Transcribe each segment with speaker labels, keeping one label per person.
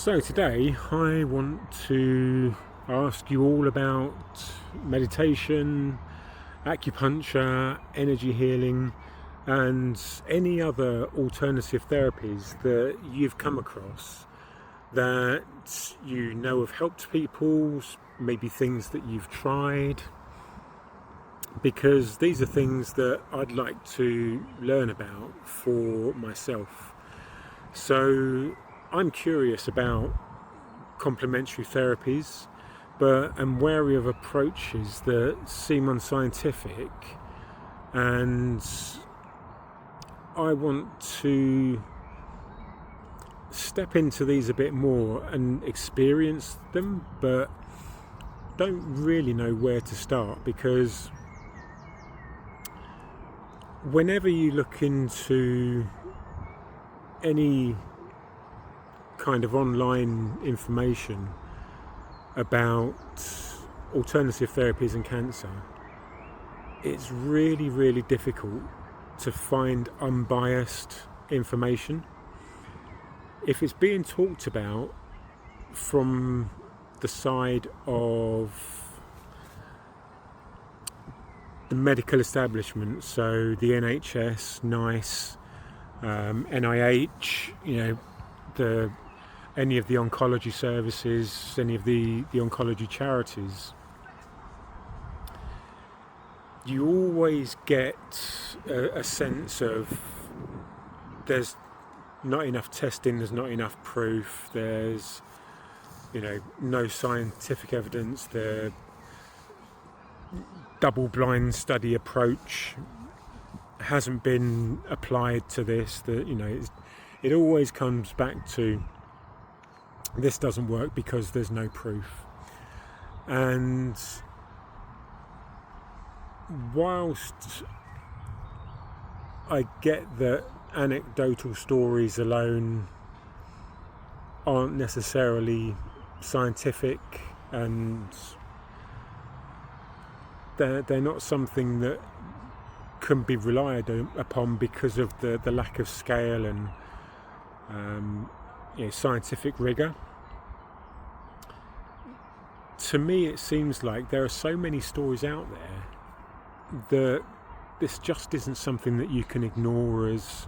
Speaker 1: So today I want to ask you all about meditation, acupuncture, energy healing, and any other alternative therapies that you've come across that you know have helped people, maybe things that you've tried, because these are things that I'd like to learn about for myself. So I'm curious about complementary therapies, but I'm wary of approaches that seem unscientific, and I want to step into these a bit more and experience them, but don't really know where to start, because whenever you look into any kind of online information about alternative therapies and cancer, it's really difficult to find unbiased information. If it's being talked about from the side of the medical establishment, so the NHS, NICE, NIH, any of the oncology services, any of the oncology charities, you always get a sense of there's not enough testing, there's not enough proof, there's no scientific evidence, the double-blind study approach hasn't been applied to this. It always comes back to this doesn't work because there's no proof. And whilst I get that anecdotal stories alone aren't necessarily scientific, and they're not something that can be relied upon because of the lack of scale and scientific rigour. To me, it seems like there are so many stories out there that this just isn't something that you can ignore as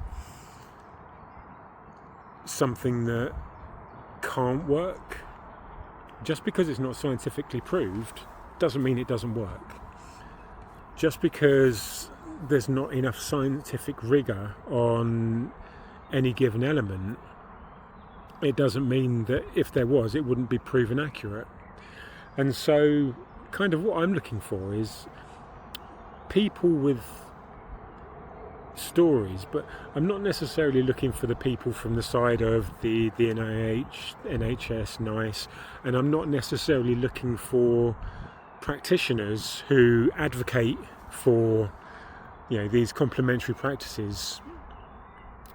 Speaker 1: something that can't work. Just because it's not scientifically proved doesn't mean it doesn't work. Just because there's not enough scientific rigour on any given element, it doesn't mean that if there was, it wouldn't be proven accurate. And so kind of what I'm looking for is people with stories, but I'm not necessarily looking for the people from the side of the NIH, NHS, NICE, and I'm not necessarily looking for practitioners who advocate for these complementary practices,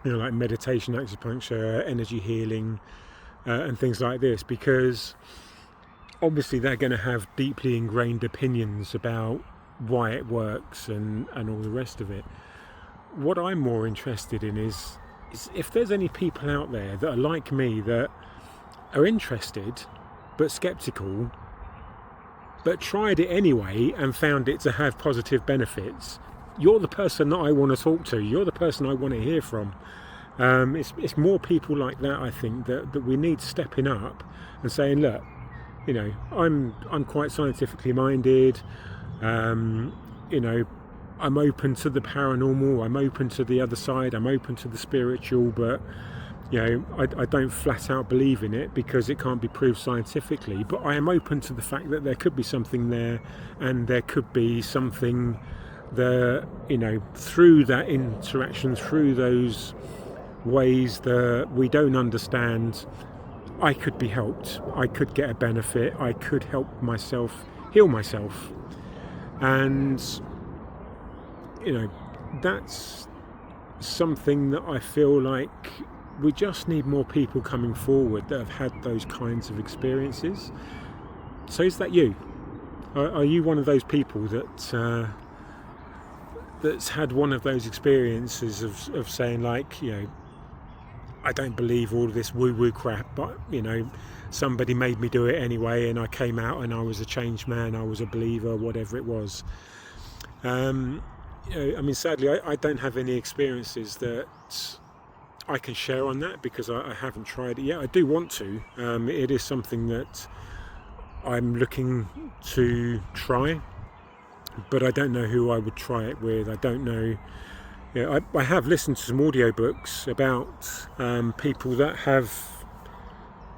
Speaker 1: like meditation, acupuncture, energy healing, and things like this, because obviously they're going to have deeply ingrained opinions about why it works and all the rest of it. What I'm more interested in is if there's any people out there that are like me, that are interested but skeptical, but tried it anyway and found it to have positive benefits. You're the person that I want to talk to. You're the person I want to hear from. It's more people like that, I think, that we need stepping up and saying, look, I'm quite scientifically minded. I'm open to the paranormal. I'm open to the other side. I'm open to the spiritual, but I don't flat out believe in it because it can't be proved scientifically. But I am open to the fact that there could be something there, and there could be something that through that interaction, through those ways that we don't understand, I could be helped. I could get a benefit. I could help myself heal myself. And that's something that I feel like we just need more people coming forward that have had those kinds of experiences. So is that you? Are you one of those people that's had one of those experiences of saying, like, I don't believe all of this woo-woo crap, but somebody made me do it anyway, and I came out and I was a changed man, I was a believer, whatever it was. Sadly, I don't have any experiences that I can share on that, because I haven't tried it yet. I do want to. It is something that I'm looking to try, but I don't know who I would try it with. I don't know. I have listened to some audiobooks about people that have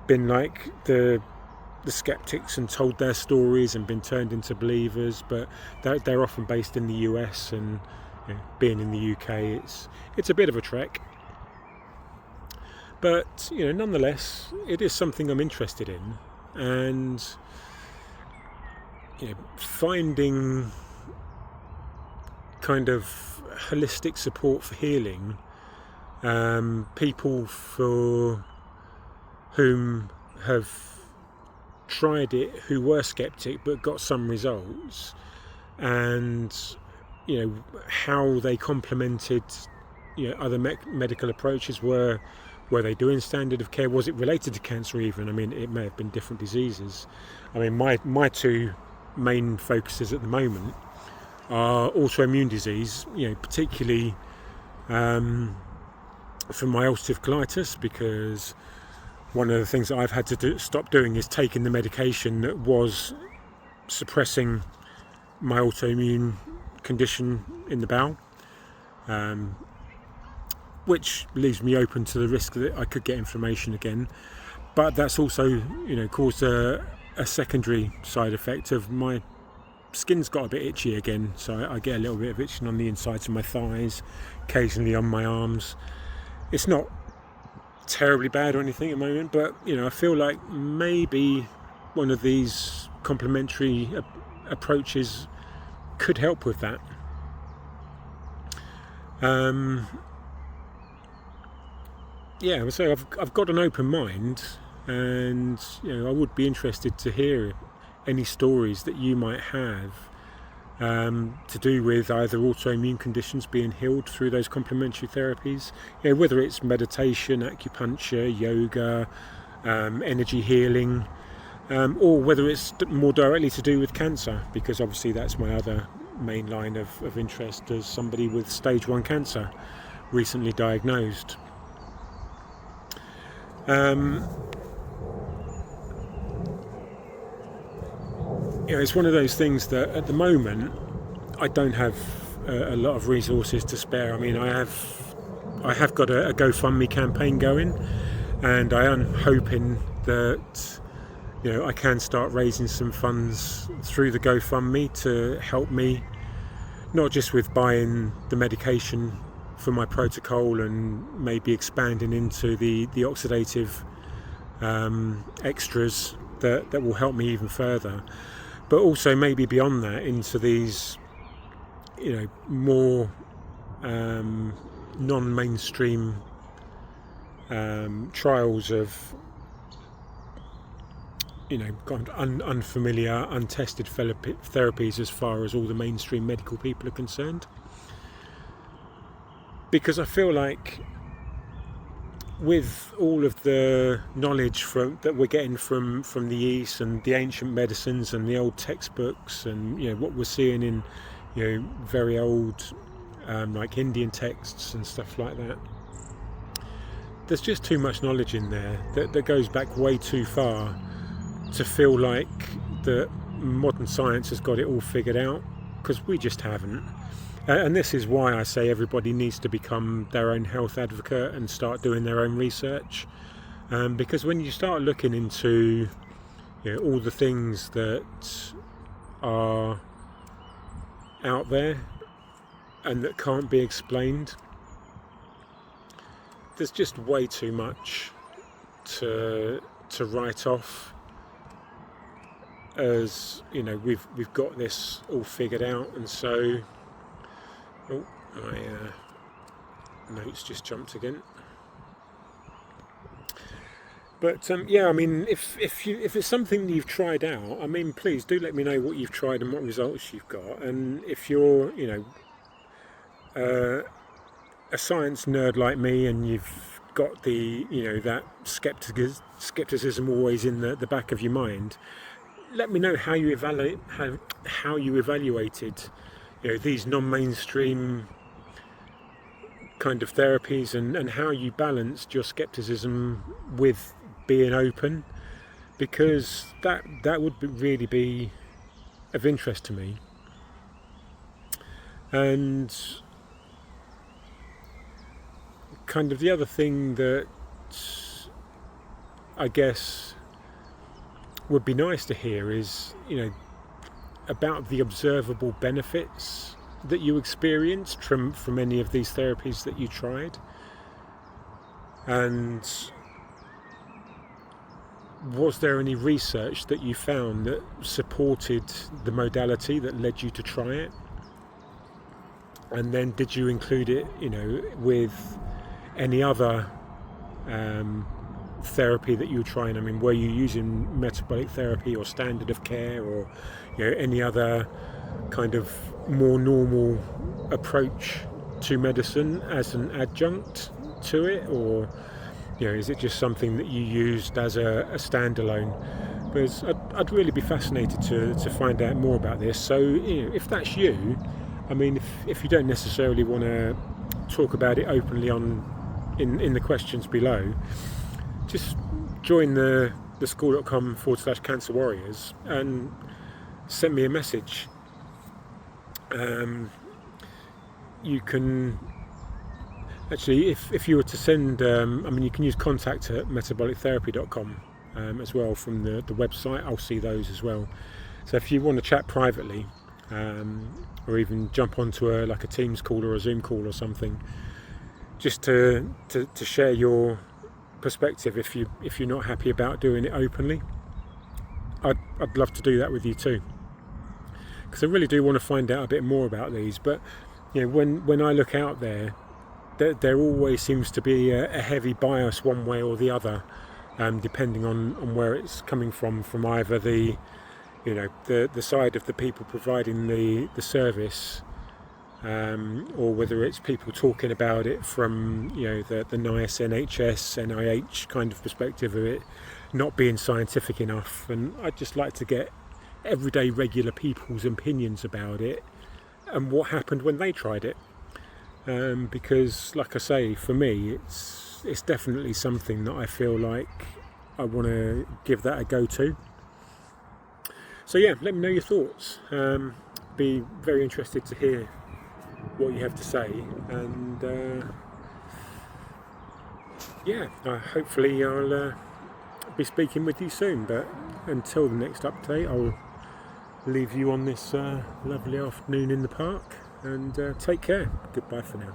Speaker 1: been like the sceptics and told their stories and been turned into believers, but they're often based in the US, and being in the UK, it's a bit of a trek. But nonetheless, it is something I'm interested in, and finding kind of holistic support for healing, people for whom have tried it, who were skeptic but got some results, and how they complemented other medical approaches. Were they doing standard of care? Was it related to cancer even? It may have been different diseases. My two main focuses at the moment are autoimmune disease, particularly for my ulcerative colitis, because one of the things that I've had to stop doing is taking the medication that was suppressing my autoimmune condition in the bowel, which leaves me open to the risk that I could get inflammation again. But that's also caused a secondary side effect of my skin's got a bit itchy again, so I get a little bit of itching on the insides of my thighs, occasionally on my arms. It's not terribly bad or anything at the moment, but I feel like maybe one of these complementary approaches could help with that. So I've got an open mind, and I would be interested to hear any stories that you might have to do with either autoimmune conditions being healed through those complementary therapies, whether it's meditation, acupuncture, yoga, energy healing, or whether it's more directly to do with cancer, because obviously that's my other main line of interest as somebody with stage 1 cancer recently diagnosed. It's one of those things that at the moment I don't have a lot of resources to spare. I have got a GoFundMe campaign going, and I am hoping that I can start raising some funds through the GoFundMe to help me, not just with buying the medication for my protocol and maybe expanding into the oxidative extras that will help me even further, but also maybe beyond that into these more non-mainstream trials of kind of unfamiliar, untested therapies as far as all the mainstream medical people are concerned. Because I feel like with all of the knowledge that we're getting from the East and the ancient medicines and the old textbooks, and what we're seeing in very old like Indian texts and stuff like that, there's just too much knowledge in there that goes back way too far to feel like that modern science has got it all figured out, because we just haven't. And this is why I say everybody needs to become their own health advocate and start doing their own research, because when you start looking into all the things that are out there and that can't be explained, there's just way too much to write off as we've got this all figured out. And so my notes just jumped again. But if it's something that you've tried out, please do let me know what you've tried and what results you've got. And if you're a science nerd like me and you've got the, that skepticism always in the back of your mind, let me know how you evaluated these non-mainstream kind of therapies, and how you balanced your skepticism with being open, because that would really be of interest to me. And kind of the other thing that I guess would be nice to hear is, about the observable benefits that you experienced from any of these therapies that you tried. And was there any research that you found that supported the modality that led you to try it? And then did you include it, with any other therapy that you were trying? I mean, were you using metabolic therapy or standard of care, or any other kind of more normal approach to medicine as an adjunct to it, or is it just something that you used as a standalone? Because I'd really be fascinated to find out more about this. So if that's you, I mean, if you don't necessarily want to talk about it openly in the questions below, just join the school.com/cancer warriors and send me a message. You can actually, if you were to send, you can use contact@metabolictherapy.com as well from the website. I'll see those as well. So if you want to chat privately, or even jump onto a Teams call or a Zoom call or something, just to share your perspective, if you're not happy about doing it openly, I'd love to do that with you too, because I really do want to find out a bit more about these. But when I look out there always seems to be a heavy bias one way or the other, depending on where it's coming from either the side of the people providing the service, or whether it's people talking about it from the nice NHS, NIH kind of perspective of it not being scientific enough. And I'd just like to get everyday regular people's opinions about it and what happened when they tried it, because like I say, for me it's definitely something that I feel like I want to give that a go to. So yeah, let me know your thoughts. Be very interested to hear what you have to say, and hopefully I'll be speaking with you soon. But until the next update, I'll leave you on this lovely afternoon in the park, and take care. Goodbye for now.